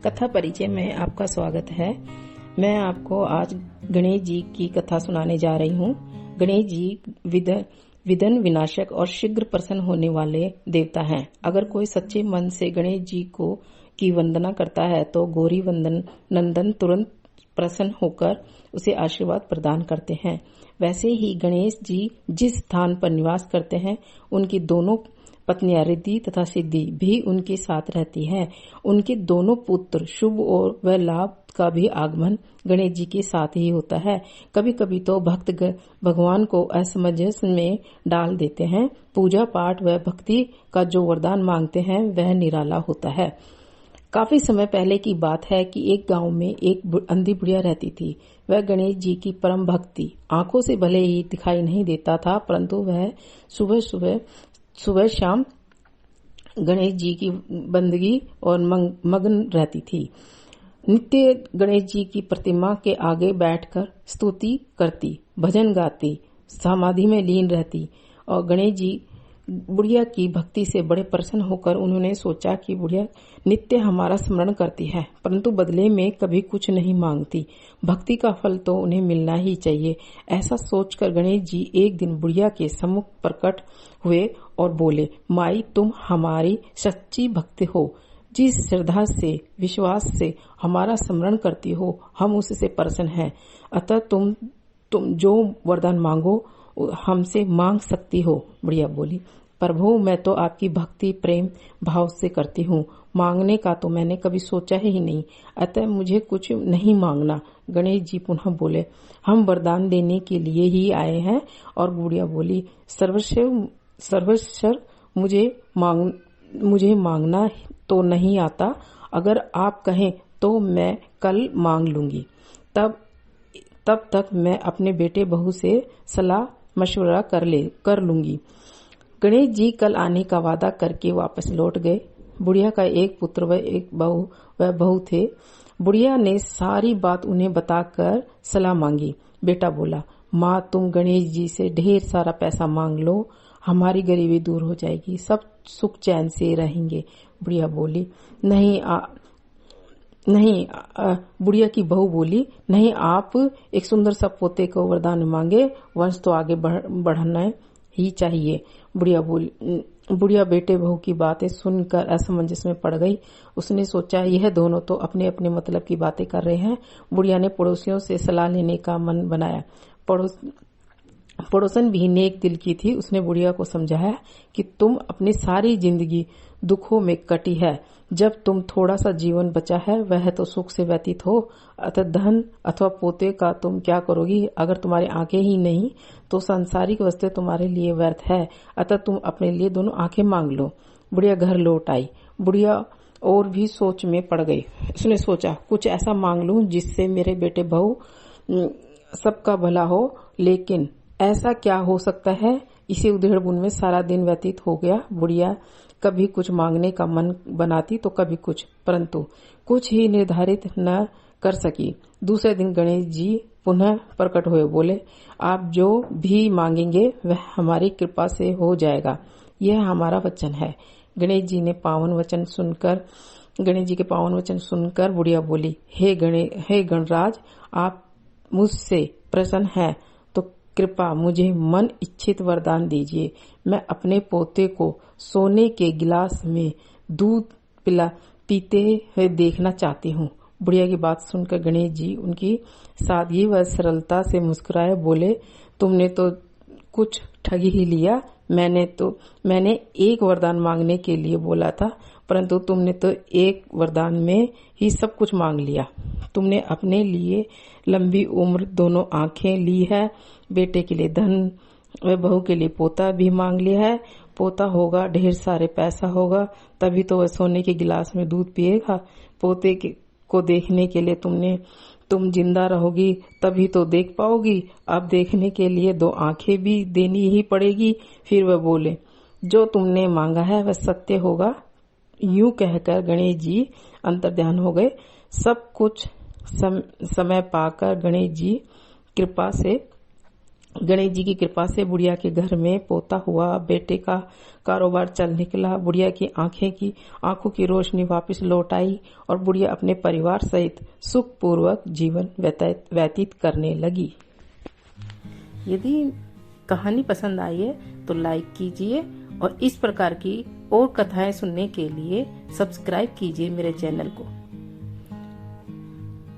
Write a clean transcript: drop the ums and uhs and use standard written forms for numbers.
कथा परिचय में आपका स्वागत है। मैं आपको आज गणेश जी की कथा सुनाने जा रही हूँ। गणेश जी विघ्न विनाशक और शीघ्र प्रसन्न होने वाले देवता हैं। अगर कोई सच्चे मन से गणेश जी की वंदना करता है तो गौरी नंदन तुरंत प्रसन्न होकर उसे आशीर्वाद प्रदान करते हैं। वैसे ही गणेश जी जिस स्थान पर निवास करते हैं उनकी दोनों पत्नियां रिद्धि तथा सिद्धि भी उनके साथ रहती है। उनके दोनों पुत्र शुभ और व लाभ का भी आगमन गणेश जी के साथ ही होता है। कभी कभी तो भक्त भगवान को असमंजस में डाल देते हैं। पूजा पाठ व भक्ति का जो वरदान मांगते हैं वह निराला होता है। काफी समय पहले की बात है कि एक गांव में एक अंधी बुढ़िया रहती थी। वह गणेश जी की परम भक्ति आंखों से भले ही दिखाई नहीं देता था, परंतु वह सुबह शाम गणेश जी की बंदगी और मग्न रहती थी। नित्य गणेश जी की प्रतिमा के आगे बैठकर स्तुति करती, भजन गाती, समाधि में लीन रहती और गणेश जी बुढ़िया की भक्ति से बड़े प्रसन्न होकर उन्होंने सोचा कि बुढ़िया नित्य हमारा स्मरण करती है, परंतु बदले में कभी कुछ नहीं मांगती। भक्ति का फल तो उन्हें मिलना ही चाहिए। ऐसा सोचकर गणेश जी एक दिन बुढ़िया के सम्मुख प्रकट हुए और बोले, माई तुम हमारी सच्ची भक्त हो। जिस श्रद्धा से विश्वास से हमारा स्मरण करती हो हम उससे प्रसन्न हैं। अतः तुम जो वरदान मांगो हमसे मांग सकती हो। बुढ़िया बोली, प्रभु मैं तो आपकी भक्ति प्रेम भाव से करती हूँ, मांगने का तो मैंने कभी सोचा ही नहीं, अतः मुझे कुछ नहीं मांगना। गणेश जी पुनः बोले, हम वरदान देने के लिए ही आए हैं। और बुढ़िया बोली, सर्वस्व मुझे मांगना तो नहीं आता, अगर आप कहें तो मैं कल मांग लूंगी। तब तक मैं अपने बेटे बहू से सलाह मशवरा कर लूंगी। गणेश जी कल आने का वादा करके वापस लौट गए। बुढ़िया का एक पुत्र व एक बहू थे। बुढ़िया ने सारी बात उन्हें बताकर सलाह मांगी। बेटा बोला, माँ तुम गणेश जी से ढेर सारा पैसा मांग लो, हमारी गरीबी दूर हो जाएगी, सब सुख चैन से रहेंगे। बुढ़िया बोली, नहीं। बुढ़िया की बहू बोली, नहीं, आप एक सुंदर सा पोते को वरदान मांगे, वंश तो आगे बढ़ना ही चाहिए। बुढ़िया बेटे बहू की बातें सुनकर असमंजस में पड़ गई। उसने सोचा यह दोनों तो अपने अपने मतलब की बातें कर रहे हैं। बुढ़िया ने पड़ोसियों से सलाह लेने का मन बनाया। पड़ोसन भी नेक दिल की थी। उसने बुढ़िया को समझाया कि तुम अपनी सारी जिंदगी दुखों में कटी है, जब तुम थोड़ा सा जीवन बचा है वह तो सुख से व्यतीत हो, अतः धन अथवा पोते का तुम क्या करोगी? अगर तुम्हारी आंखें ही नहीं तो सांसारिक वस्तु तुम्हारे लिए व्यर्थ है, अतः तुम अपने लिए दोनों आंखें मांग लो। बुढ़िया घर लौट आई। बुढ़िया और भी सोच में पड़ गई। उसने सोचा कुछ ऐसा मांग लूं जिससे मेरे बेटे बहू सबका भला हो, लेकिन ऐसा क्या हो सकता है? इसी उधेड़बुन में सारा दिन व्यतीत हो गया। बुढ़िया कभी कुछ मांगने का मन बनाती तो कभी कुछ, परंतु कुछ ही निर्धारित न कर सकी। दूसरे दिन गणेश जी पुनः प्रकट हुए, बोले, आप जो भी मांगेंगे वह हमारी कृपा से हो जाएगा, यह हमारा वचन है। गणेश जी के पावन वचन सुनकर बुढ़िया बोली, हे गणराज, आप मुझसे प्रसन्न हैं तो कृपा मुझे मन इच्छित वरदान दीजिए। मैं अपने पोते को सोने के गिलास में दूध पीते हुए देखना चाहती हूँ। बुढ़िया की बात सुनकर गणेश जी उनकी सादगी व सरलता से मुस्कुराए, बोले, तुमने तो कुछ ठग ही लिया। मैंने एक वरदान मांगने के लिए बोला था, परंतु तुमने तो एक वरदान में ही सब कुछ मांग लिया। तुमने अपने लिए लंबी उम्र, दोनों आंखें ली है, बेटे के लिए धन व बहू के लिए पोता भी मांग लिया है। पोता होगा, ढेर सारे पैसा होगा, तभी तो वह सोने के गिलास में दूध पिएगा। पोते को देखने के लिए तुम जिंदा रहोगी, तभी तो देख पाओगी। अब देखने के लिए दो आंखें भी देनी ही पड़ेगी। फिर वह बोले, जो तुमने मांगा है वह सत्य होगा। यूं कहकर गणेश जी अंतर्ध्यान हो गए। सब कुछ समय पाकर गणेश जी कृपा से गणेश जी की कृपा से बुढ़िया के घर में पोता हुआ, बेटे का कारोबार चल निकला, बुढ़िया की आंखों की रोशनी वापस लौट आई और बुढ़िया अपने परिवार सहित सुखपूर्वक जीवन व्यतीत करने लगी। यदि कहानी पसंद आई है तो लाइक कीजिए और इस प्रकार की और कथाएं सुनने के लिए सब्सक्राइब कीजिए मेरे चैनल को।